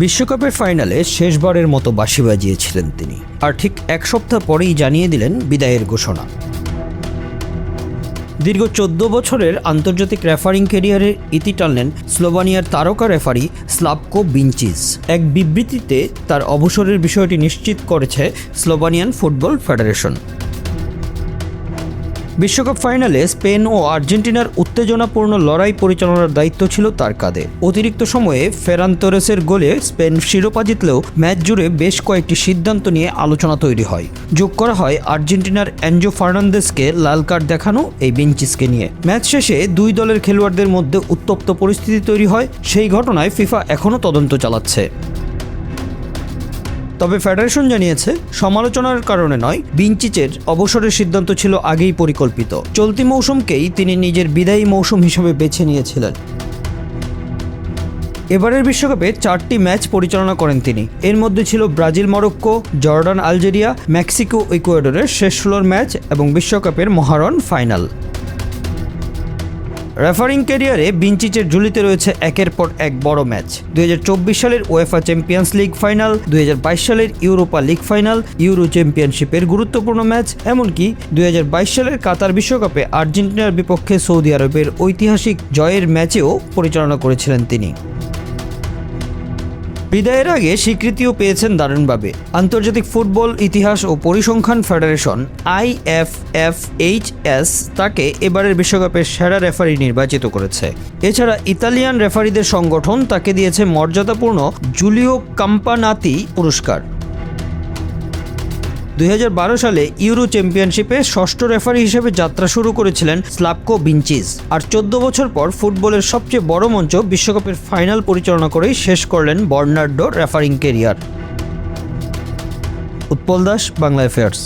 বিশ্বকাপের ফাইনালে শেষবারের মতো বাঁশি বাজিয়েছিলেন তিনি, আর ঠিক এক সপ্তাহ পরেই জানিয়ে দিলেন বিদায়ের ঘোষণা। দীর্ঘ 14 বছরের আন্তর্জাতিক রেফারিং ক্যারিয়ারের ইতি টানলেন স্লোভানিয়ার তারকা রেফারি স্লাভকো বিঞ্চিচ। এক বিবৃতিতে তার অবসরের বিষয়টি নিশ্চিত করেছে স্লোভানিয়ান ফুটবল ফেডারেশন। বিশ্বকাপ ফাইনালে স্পেন ও আর্জেন্টিনার উত্তেজনাপূর্ণ লড়াই পরিচালনার দায়িত্ব ছিল তার কাঁধে। অতিরিক্ত সময়ে ফেরান তোরেসের গোলে স্পেন শিরোপা জিতলেও ম্যাচ জুড়ে বেশ কয়েকটি সিদ্ধান্ত নিয়ে আলোচনা তৈরি হয়। যোগ করা হয় আর্জেন্টিনার এনজো ফার্নান্দেসকে লাল কার্ড দেখানো এই বিঞ্চিচকে নিয়ে। ম্যাচ শেষে দুই দলের খেলোয়াড়দের মধ্যে উত্তপ্ত পরিস্থিতি তৈরি হয়। সেই ঘটনায় ফিফা এখনও তদন্ত চালাচ্ছে। তবে ফেডারেশন জানিয়েছে, সমালোচনার কারণে নয়, বিঞ্চিচের অবসরের সিদ্ধান্ত ছিল আগেই পরিকল্পিত। চলতি মৌসুমকেই তিনি নিজের বিদায়ী মৌসুম হিসেবে বেছে নিয়েছিলেন। এবারের বিশ্বকাপে 4টি ম্যাচ পরিচালনা করেন তিনি। এর মধ্যে ছিল Brazil Morocco, Jordan Algeria, Mexico ইকুয়েডরের শেষ 16 ম্যাচ এবং বিশ্বকাপের মহারণ ফাইনাল। রেফারিং ক্যারিয়ারে বিঞ্চিচের ঝুলিতে রয়েছে একের পর এক বড় ম্যাচ। 2024 সালের ওয়েফা চ্যাম্পিয়ন্স লিগ ফাইনাল, 2022 সালের ইউরোপা লিগ ফাইনাল, ইউরো চ্যাম্পিয়নশিপের গুরুত্বপূর্ণ ম্যাচ, এমনকি 2022 সালের কাতার বিশ্বকাপে আর্জেন্টিনার বিপক্ষে সৌদি আরবের ঐতিহাসিক জয়ের ম্যাচেও পরিচালনা করেছিলেন তিনি। বিদায়ের আগে স্বীকৃতিও পেয়েছেন দারুণভাবে। আন্তর্জাতিক ফুটবল ইতিহাস ও পরিসংখ্যান ফেডারেশন IFFHS তাকে এবারের বিশ্বকাপের সেরা রেফারি নির্বাচিত করেছে। এছাড়া ইতালিয়ান রেফারিদের সংগঠন তাকে দিয়েছে মর্যাদাপূর্ণ জুলিও কাম্পানাতি পুরস্কার। 2012 সালে ইউরো চ্যাম্পিয়নশিপে ষষ্ঠ রেফারি হিসেবে যাত্রা শুরু করেছিলেন স্লাভকো বিঞ্চিচ, আর 14 বছর পর ফুটবলের সবচেয়ে বড় মঞ্চ বিশ্বকাপের ফাইনাল পরিচালনা করেই শেষ করলেন Bernardo referring career. Utpal Das, Bangla affairs.